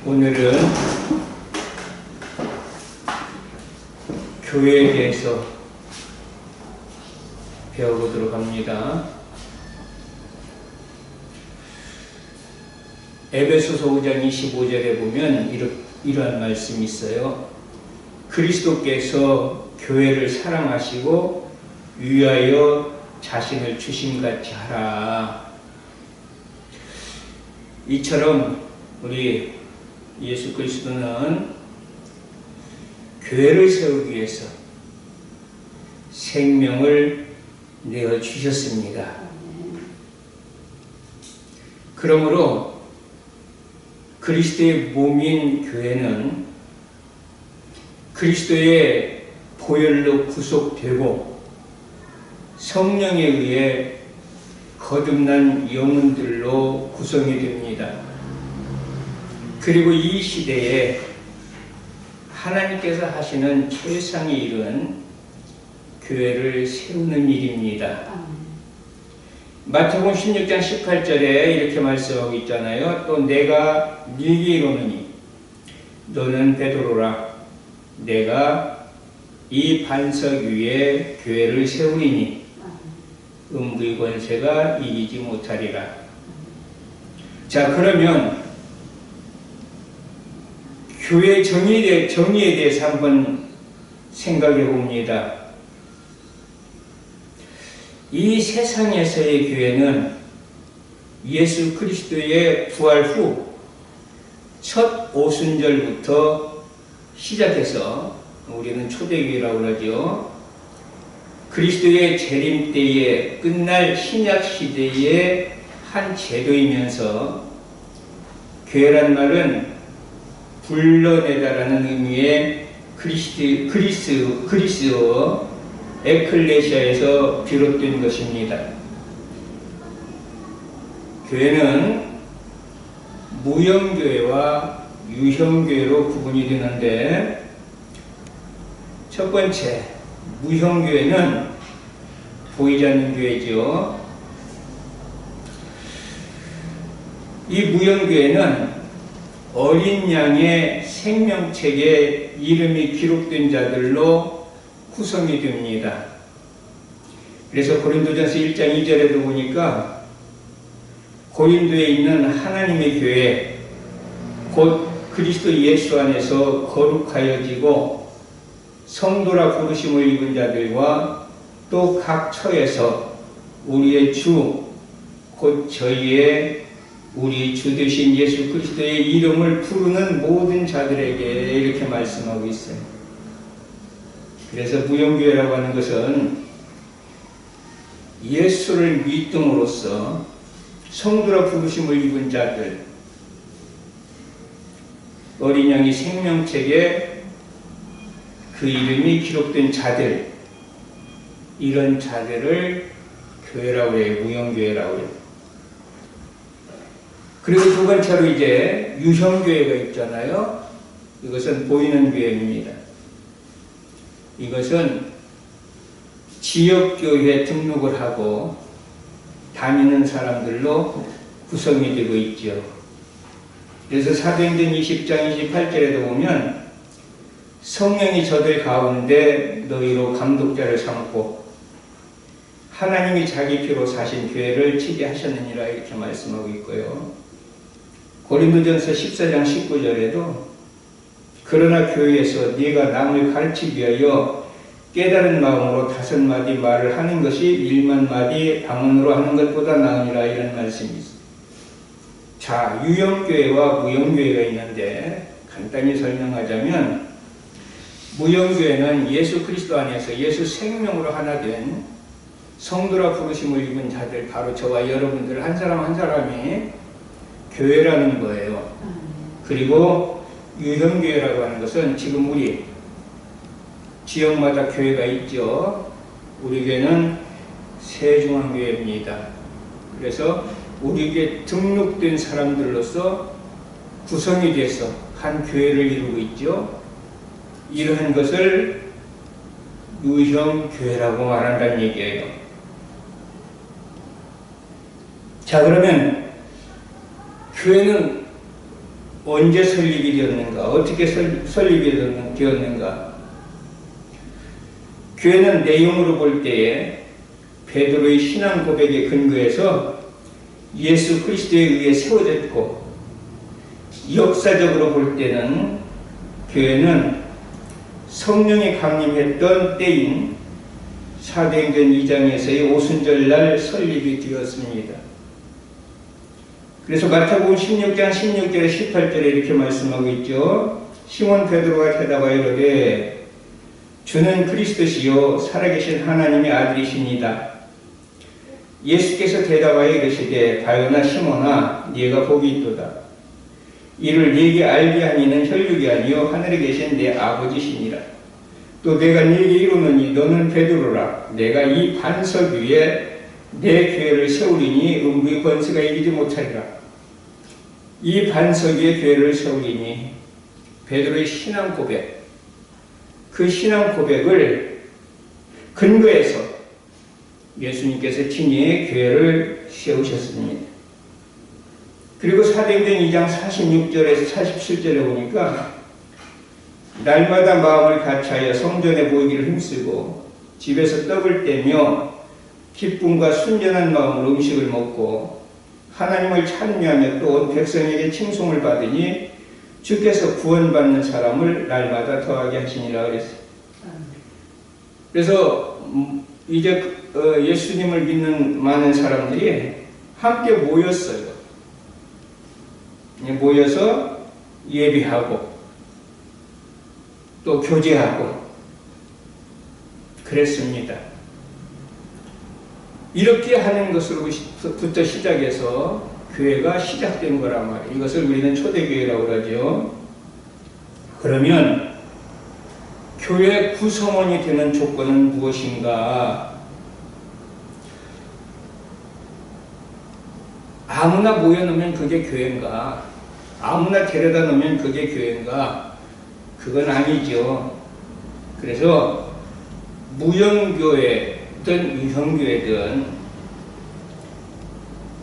오늘은 교회에 대해서 배워보도록 합니다. 에베소서 5장 25절에 보면 이러한 말씀이 있어요. 그리스도께서 교회를 사랑하시고 위하여 자신을 주심같이 하라. 이처럼 우리 예수 그리스도는 교회를 세우기 위해서 생명을 내어주셨습니다. 그러므로 그리스도의 몸인 교회는 그리스도의 보혈로 구속되고 성령에 의해 거듭난 영혼들로 구성이 됩니다. 그리고 이 시대에 하나님께서 하시는 최상의 일은 교회를 세우는 일입니다. 마태복음 16장 18절에 이렇게 말씀하고 있잖아요. 또 내가 네게 이르노니 너는 베드로라. 내가 이 반석 위에 교회를 세우리니 음부의 권세가 이기지 못하리라. 자, 그러면 교회 정의에 대해서 한번 생각해 봅니다. 이 세상에서의 교회는 예수 그리스도의 부활 후 첫 오순절부터 시작해서 우리는 초대교회라고 그러죠. 그리스도의 재림 때에 끝날 신약 시대의 한 제도이면서 교회란 말은 불러내다라는 의미의 그리스어 에클레시아에서 비롯된 것입니다. 교회는 무형교회와 유형교회로 구분이 되는데, 첫 번째 무형교회는 보이지 않는 교회죠. 이 무형교회는 어린 양의 생명책에 이름이 기록된 자들로 구성이 됩니다. 그래서 고린도전서 1장 2절에도 보니까 고린도에 있는 하나님의 교회 곧 그리스도 예수 안에서 거룩하여지고 성도라 부르심을 입은 자들과 또 각 처에서 우리의 주 곧 저희의 우리 주 되신 예수 그리스도의 이름을 부르는 모든 자들에게 이렇게 말씀하고 있어요. 그래서 무형교회라고 하는 것은 예수를 믿음으로써 성도라 부르심을 입은 자들, 어린 양이 생명책에 그 이름이 기록된 자들, 이런 자들을 교회라고 해요. 무형교회라고 해요. 그리고 두 번째로 이제 유형교회가 있잖아요. 이것은 보이는 교회입니다. 이것은 지역교회 등록을 하고 다니는 사람들로 구성이 되고 있죠. 그래서 사도행전 20장 28절에도 보면 성령이 저들 가운데 너희로 감독자를 삼고 하나님이 자기 피로 사신 교회를 치게 하셨느니라 이렇게 말씀하고 있고요. 고린도전서 14장 19절에도 그러나 교회에서 네가 남을 가르치기 위하여 깨달은 마음으로 5마디 말을 하는 것이 1만마디 방언으로 하는 것보다 나으니라 이런 말씀이 있습니다. 자, 유형교회와 무형교회가 있는데 간단히 설명하자면 무형교회는 예수 그리스도 안에서 예수 생명으로 하나 된 성도라 부르심을 입은 자들, 바로 저와 여러분들 한 사람 한 사람이 교회라는 거예요. 그리고 유형교회라고 하는 것은 지금 우리 지역마다 교회가 있죠. 우리 교회는 세중앙교회입니다. 그래서 우리 교회에 등록된 사람들로서 구성이 돼서 한 교회를 이루고 있죠. 이러한 것을 유형교회라고 말한다는 얘기예요. 자, 그러면 교회는 언제 설립이 되었는가? 어떻게 설립이 되었는가? 교회는 내용으로 볼 때에 베드로의 신앙 고백에 근거해서 예수 그리스도에 의해 세워졌고, 역사적으로 볼 때는 교회는 성령이 강림했던 때인 사도행전 2장에서의 오순절날 설립이 되었습니다. 그래서 마태복음 16장 16절에 18절에 이렇게 말씀하고 있죠. 시몬 베드로가 대답하여 이르되 주는 그리스도시요 살아계신 하나님의 아들이십니다. 예수께서 대답하여 이르시되 바요나 시몬아 네가 복이 있도다. 이를 네게 알게 하니는 혈육이 아니요 하늘에 계신 내 아버지시니라. 또 내가 네게 이르노니 너는 베드로라. 내가 이 반석 위에 내 교회를 세우리니 음부의 권세가 이기지 못하리라. 이 반석 위에 교회를 세우리니 베드로의 신앙 고백, 그 신앙 고백을 근거해서 예수님께서 친히 교회를 세우셨습니다. 그리고 사도행전 2장 46절에서 47절에 보니까 날마다 마음을 같이하여 성전에 모이기를 힘쓰고 집에서 떡을 떼며 기쁨과 순전한 마음으로 음식을 먹고 하나님을 찬미하며 또 온 백성에게 칭송을 받으니 주께서 구원받는 사람을 날마다 더하게 하시니라 그랬어요. 그래서 이제 예수님을 믿는 많은 사람들이 함께 모였어요. 모여서 예배하고 또 교제하고 그랬습니다. 이렇게 하는 것으로부터 시작해서 교회가 시작된 거란 말이에요. 이것을 우리는 초대교회라고 그러죠. 그러면 교회 구성원이 되는 조건은 무엇인가? 아무나 모여놓으면 그게 교회인가? 아무나 데려다 놓으면 그게 교회인가? 그건 아니죠. 그래서 무형교회든 유형교회든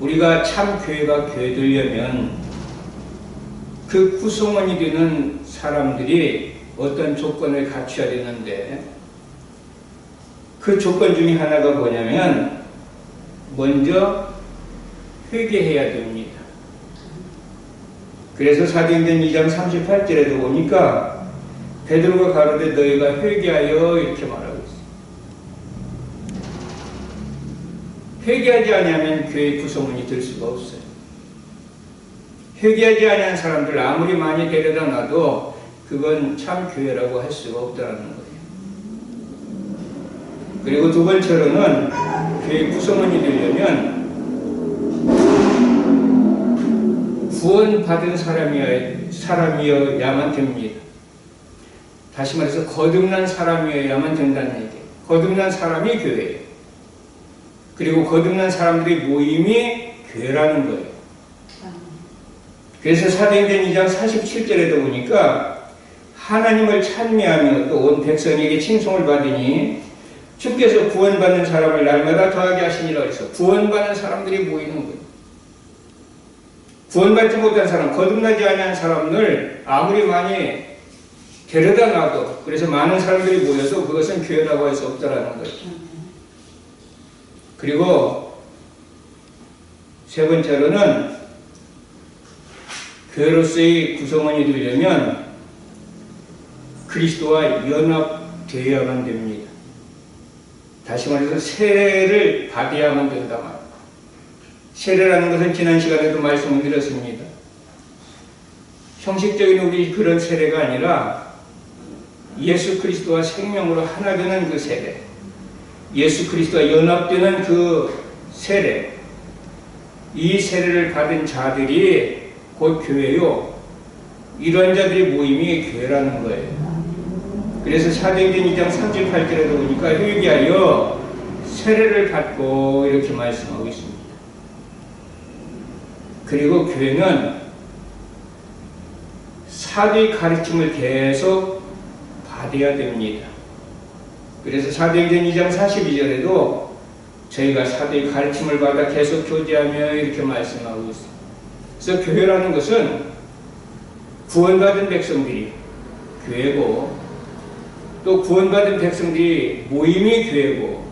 우리가 참 교회가 교회되려면 그 구성원이 되는 사람들이 어떤 조건을 갖춰야 되는데, 그 조건 중에 하나가 뭐냐면 먼저 회개해야 됩니다. 그래서 사도행전 2장 38절에도 보니까 베드로가 가로되 너희가 회개하여 이렇게 말하고 있어요. 회개하지 아니하면 교회 구성원이 될 수가 없어요. 회개하지 아니한 사람들 아무리 많이 데려다 놔도 그건 참 교회라고 할 수가 없다는 거예요. 그리고 두 번째로는 교회 구성원이 되려면 구원받은 사람이어야만 됩니다. 다시 말해서 거듭난 사람이어야만 된다는 얘기예요. 거듭난 사람이 교회예요. 그리고 거듭난 사람들의 모임이 교회라는 거예요. 그래서 사도행전 2장 47절에도 보니까 하나님을 찬미하며 또 온 백성에게 칭송을 받으니 주께서 구원받는 사람을 날마다 더하게 하시니라 해서 구원받는 사람들이 모이는 거예요. 구원받지 못한 사람, 거듭나지 않은 사람을 아무리 많이 데려다 놔도, 그래서 많은 사람들이 모여서 그것은 교회라고 할 수 없다라는 거예요. 그리고 세 번째로는 교회로서의 구성원이 되려면 그리스도와 연합되어야만 됩니다. 다시 말해서 세례를 받아야만 된다 말이에요. 세례라는 것은 지난 시간에도 말씀을 드렸습니다. 형식적인 우리 그런 세례가 아니라 예수 그리스도와 생명으로 하나 되는 그 세례, 예수 그리스도와 연합되는 그 세례, 이 세례를 받은 자들이 곧 교회요. 이런 자들의 모임이 교회라는 거예요. 그래서 사도행전 2장 38절에도 보니까 회개하여 세례를 받고 이렇게 말씀하고 있습니다. 그리고 교회는 사도의 가르침을 계속 받아야 됩니다. 그래서 사도행전 2장 42절에도 저희가 사도의 가르침을 받아 계속 교제하며 이렇게 말씀하고 있습니다. 그래서 교회라는 것은 구원받은 백성들이 교회고, 또 구원받은 백성들이 모임이 교회고,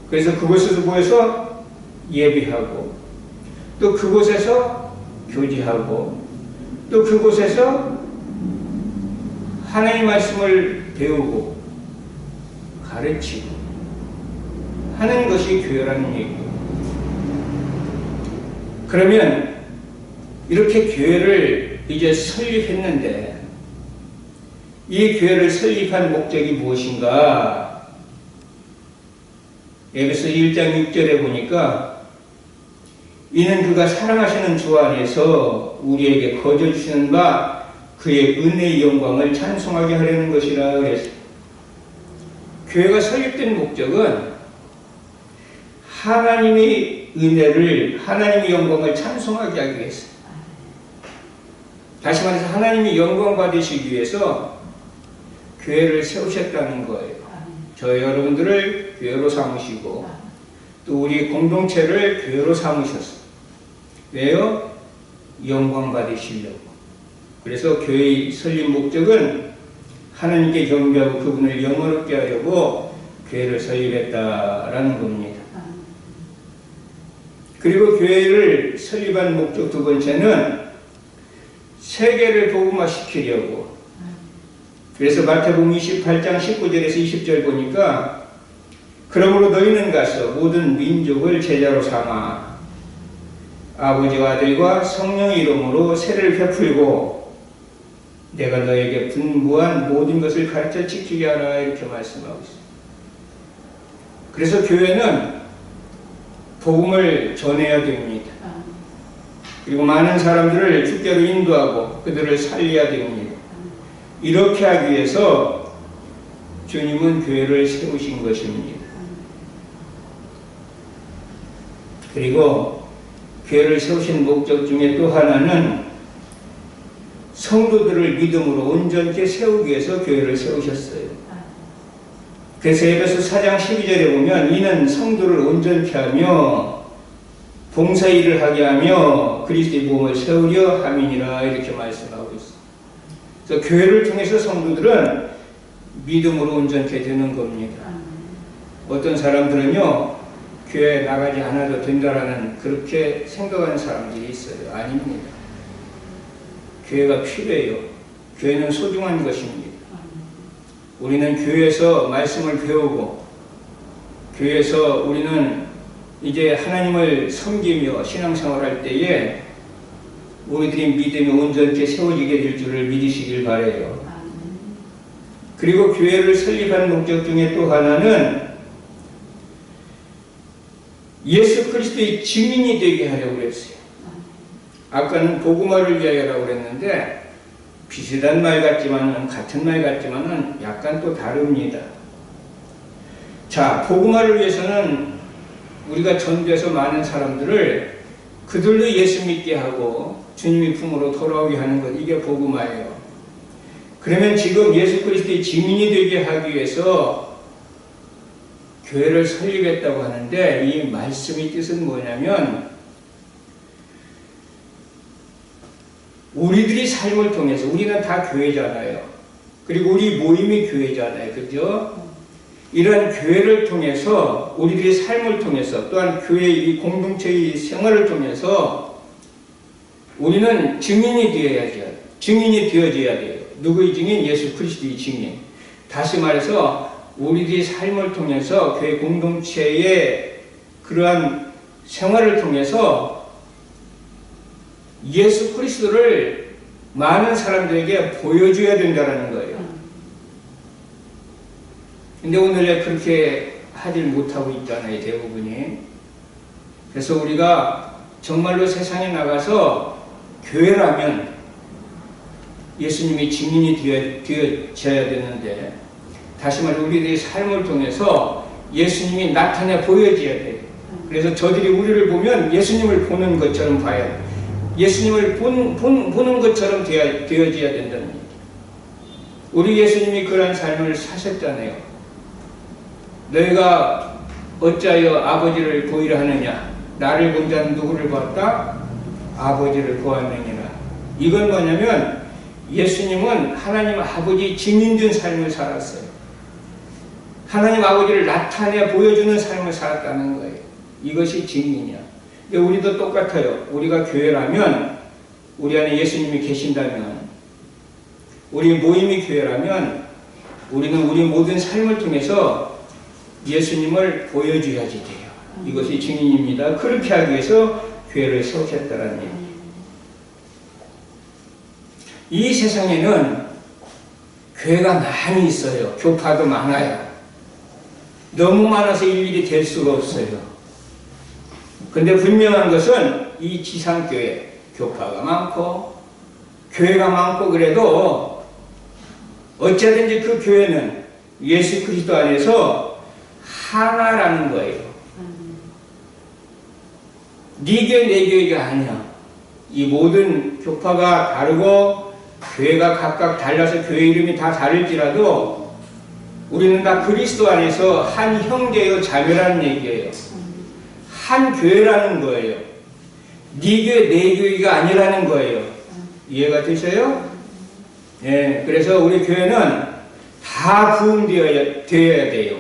그래서 그곳에서 모여서 예배하고, 또 그곳에서 교제하고, 또 그곳에서 하나님의 말씀을 배우고 가르치고 하는 것이 교회라는 얘기예요. 그러면 이렇게 교회를 이제 설립했는데, 이 교회를 설립한 목적이 무엇인가? 에베소 1장 6절에 보니까 이는 그가 사랑하시는 주 안에서 우리에게 거저 주시는 바 그의 은혜의 영광을 찬송하게 하려는 것이라 그랬어요. 교회가 설립된 목적은 하나님의 은혜를, 하나님의 영광을 찬송하게 하기 위해서, 다시 말해서 하나님이 영광 받으시기 위해서 교회를 세우셨다는 거예요. 저 여러분들을 교회로 삼으시고 또 우리 공동체를 교회로 삼으셨어요. 왜요? 영광 받으시려고. 그래서 교회의 설립 목적은 하나님께 경배하고 그분을 영원롭게 하려고 교회를 설립했다라는 겁니다. 그리고 교회를 설립한 목적 두 번째는 세계를 복음화시키려고. 그래서 마태복음 28장 19절에서 20절 보니까 그러므로 너희는 가서 모든 민족을 제자로 삼아 아버지와 아들과 성령의 이름으로 세례를 베풀고 내가 너에게 분부한 모든 것을 가르쳐 지키게 하라, 이렇게 말씀하고 있습니다. 그래서 교회는 복음을 전해야 됩니다. 그리고 많은 사람들을 주께로 인도하고 그들을 살려야 됩니다. 이렇게 하기 위해서 주님은 교회를 세우신 것입니다. 그리고 교회를 세우신 목적 중에 또 하나는 성도들을 믿음으로 온전케 세우기 위해서 교회를 세우셨어요. 그래서 에베소 4장 12절에 보면 이는 성도를 온전케 하며 봉사일을 하게 하며 그리스도의 몸을 세우려 함이니라, 이렇게 말씀하고 있습니다. 그래서 교회를 통해서 성도들은 믿음으로 온전케 되는 겁니다. 어떤 사람들은요, 교회에 나가지 않아도 된다라는 그렇게 생각하는 사람들이 있어요. 아닙니다. 교회가 필요해요. 교회는 소중한 것입니다. 우리는 교회에서 말씀을 배우고 교회에서 우리는 이제 하나님을 섬기며 신앙생활할 때에 우리들이 믿음이 온전케 세워지게 될 줄을 믿으시길 바라요. 그리고 교회를 설립한 목적 중에 또 하나는 예수 그리스도의 증인이 되게 하려고 그랬어요. 아까는 복음화를 위하여라고 그랬는데 비슷한 말 같지만은, 같은 말 같지만은 약간 또 다릅니다. 자, 복음화를 위해서는 우리가 전도해서 많은 사람들을 그들도 예수 믿게 하고 주님의 품으로 돌아오게 하는 것, 이게 복음화예요. 그러면 지금 예수 그리스도의 증인이 되게 하기 위해서 교회를 설립했다고 하는데, 이 말씀의 뜻은 뭐냐면 우리들이 삶을 통해서, 우리는 다 교회잖아요. 그리고 우리 모임이 교회잖아요. 그죠? 이런 교회를 통해서, 우리들의 삶을 통해서, 또한 교회의 이 공동체의 생활을 통해서 우리는 증인이 되어져야 돼요. 누구의 증인? 예수 그리스도의 증인. 다시 말해서 우리들의 삶을 통해서 교회 공동체의 그러한 생활을 통해서 예수 그리스도를 많은 사람들에게 보여줘야 된다는 거예요. 근데 오늘날 그렇게 하질 못하고 있잖아요, 대부분이. 그래서 우리가 정말로 세상에 나가서 교회라면 예수님이 증인이 되어져야 되는데, 다시 말해 우리들의 삶을 통해서 예수님이 나타내 보여져야 돼요. 그래서 저들이 우리를 보면 예수님을 보는 것처럼 봐야 돼요. 예수님을 보는 것처럼 되어져야 된다는 얘기예요. 우리 예수님이 그런 삶을 사셨잖아요. 너희가 어찌하여 아버지를 보이려 하느냐? 나를 본 자는 누구를 봤다? 아버지를 보았느니라. 이건 뭐냐면 예수님은 하나님 아버지 증인된 삶을 살았어요. 하나님 아버지를 나타내 보여주는 삶을 살았다는 거예요. 이것이 증인이야. 근데 우리도 똑같아요. 우리가 교회라면, 우리 안에 예수님이 계신다면, 우리 모임이 교회라면 우리는 우리 모든 삶을 통해서 예수님을 보여줘야지 돼요. 이것이 증인입니다. 그렇게 하기 위해서 교회를 세우셨다는 얘기예요. 이 세상에는 교회가 많이 있어요. 교파도 많아요. 너무 많아서 일일이 될 수가 없어요. 근데 분명한 것은 이 지상교회, 교파가 많고 교회가 많고 그래도 어쩌든지 그 교회는 예수 그리스도 안에서 하나라는 거예요. 네 교회 내 교회가 아니야. 이 모든 교파가 다르고 교회가 각각 달라서 교회 이름이 다 다를지라도 우리는 다 그리스도 안에서 한 형제요 자매라는 얘기예요. 한 교회라는 거예요. 네 교회 내 교회가 아니라는 거예요. 이해가 되셔요? 네, 그래서 우리 교회는 다 부흥되어야 돼요.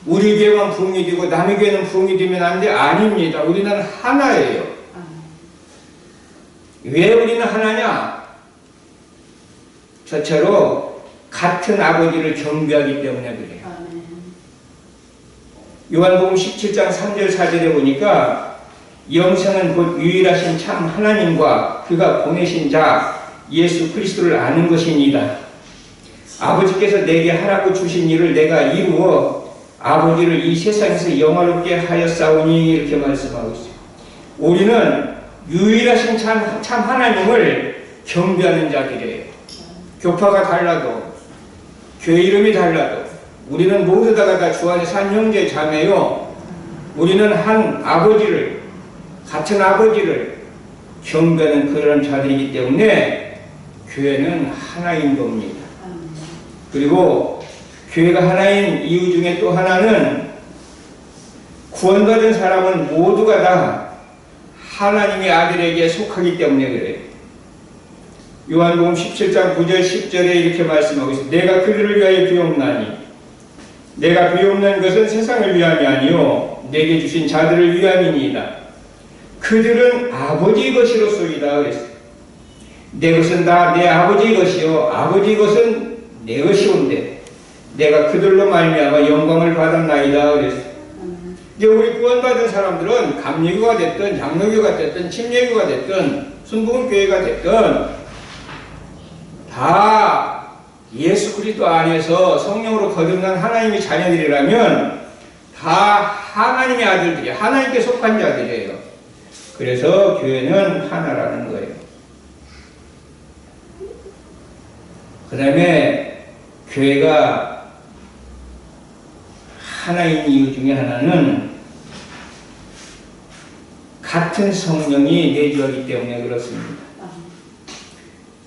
우리 교회만 부흥이 되고 남의 교회는 부흥이 되면 안 돼? 아닙니다. 우리는 하나예요. 왜 우리는 하나냐? 저처럼 같은 아버지를 경배하기 때문에 그래요. 요한복음 17장 3절 4절에 보니까 영생은 곧 유일하신 참 하나님과 그가 보내신 자 예수 그리스도를 아는 것입니다. 아버지께서 내게 하라고 주신 일을 내가 이루어 아버지를 이 세상에서 영화롭게 하였사오니 이렇게 말씀하고 있어요. 우리는 유일하신 참 하나님을 경배하는 자들이에요. 교파가 달라도 교회 이름이 달라도 우리는 모두 다 주 안에서 한 형제 자매요. 우리는 한 아버지를 같은 아버지를 경배하는 그런 자들이기 때문에 교회는 하나인 겁니다. 그리고 교회가 하나인 이유 중에 또 하나는 구원받은 사람은 모두가 다 하나님의 아들에게 속하기 때문에 그래요. 요한복음 17장 9절 10절에 이렇게 말씀하고 있습니다. 내가 그들을 위하여 비옵나니 내가 비옵는 것은 세상을 위함이 아니요 내게 주신 자들을 위함이니이다. 그들은 아버지 것이로소이다 그랬어요. 내 것은 다 내 아버지 것이요 아버지 것은 내 것이온데 내가 그들로 말미암아 영광을 받았나이다 그랬어요. 이제 우리 구원받은 사람들은 감리교가 됐든 장로교가 됐든 침례교가 됐든 순복음교회가 됐든 다 예수 그리스도 안에서 성령으로 거듭난 하나님의 자녀들이라면 다 하나님의 아들들이 하나님께 속한 자들이에요. 그래서 교회는 하나라는 거예요. 그 다음에 교회가 하나인 이유 중에 하나는 같은 성령이 내주하기 때문에 그렇습니다.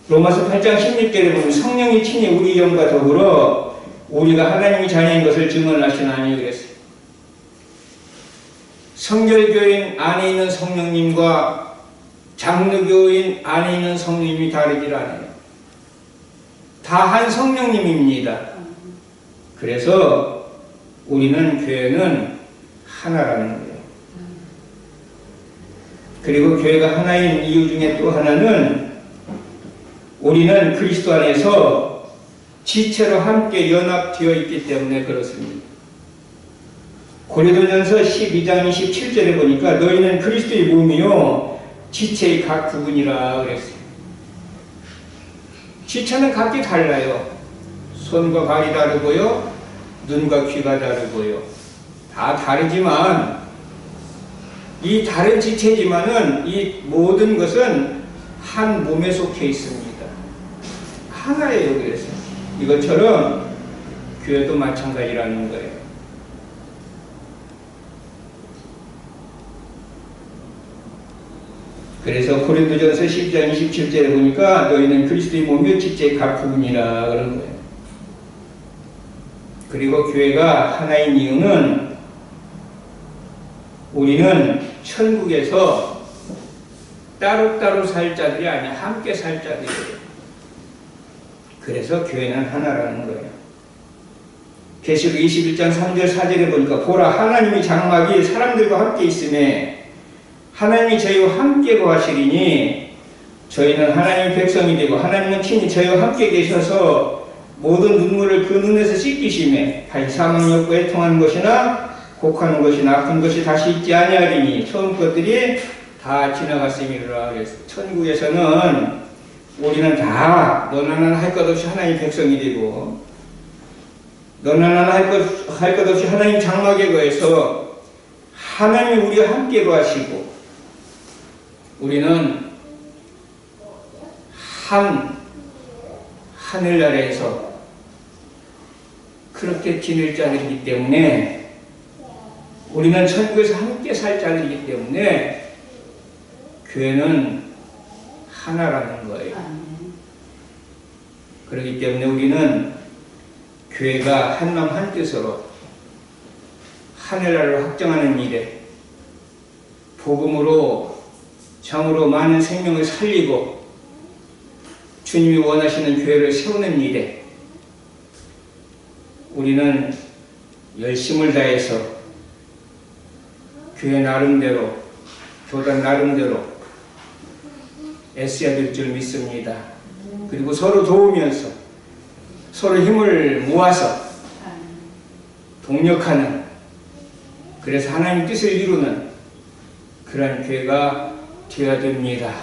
로마서 8장 16절에 보면 성령이 친히 우리 영과 더불어 우리가 하나님의 자녀인 것을 증언하시나니 그랬어요. 성결교인 안에 있는 성령님과 장로교인 안에 있는 성령님이 다르질 않아요. 다 한 성령님입니다. 그래서 우리는 교회는 하나라는 거예요. 그리고 교회가 하나인 이유 중에 또 하나는 우리는 그리스도 안에서 지체로 함께 연합되어 있기 때문에 그렇습니다. 고린도전서 12장 27절에 보니까 너희는 그리스도의 몸이요 지체의 각 부분이라 그랬어요. 지체는 각기 달라요. 손과 발이 다르고요 눈과 귀가 다르고요 다 다르지만 이 다른 지체지만은 이 모든 것은 한 몸에 속해 있습니다. 하나예요. 그래서 이것처럼 교회도 마찬가지라는 거예요. 그래서 고린도전서 10장 27절에 보니까 너희는 그리스도의 몸이요 지체의 각 부분이라 그런 거예요. 그리고 교회가 하나인 이유는 우리는 천국에서 따로따로 살 자들이 아니야. 함께 살 자들이에요. 그래서 교회는 하나라는 거예요. 계시록 21장 3절 4절에 보니까 보라 하나님의 장막이 사람들과 함께 있음에 하나님이 저희와 함께 거하시리니 저희는 하나님의 백성이 되고 하나님은 친히 저희와 함께 계셔서 모든 눈물을 그 눈에서 씻기심에 다시 사망이 없고 애통하는 것이나 곡하는 것이나 아픈 것이 다시 있지 아니하리니 처음 것들이 다 지나갔음이라. 그래서 천국에서는 우리는 다 너나 나나 할 것 없이 하나님의 백성이 되고 너나 나나 할 것 없이 하나님 장막에 거해서 하나님이 우리와 함께 거하시고 우리는 한 하늘나라에서 그렇게 지낼 자들이기 때문에 우리는 천국에서 함께 살 자들이기 때문에 교회는 하나라는 거예요. 그렇기 때문에 우리는 교회가 한마음 한뜻으로 하늘나라를 확정하는 일에 복음으로 정으로 많은 생명을 살리고 주님이 원하시는 교회를 세우는 일에 우리는 열심을 다해서 교회 나름대로 교단 나름대로 애써야 될 줄 믿습니다. 그리고 서로 도우면서 서로 힘을 모아서 동력하는 그래서 하나님 뜻을 이루는 그러한 교회가 되어야 됩니다.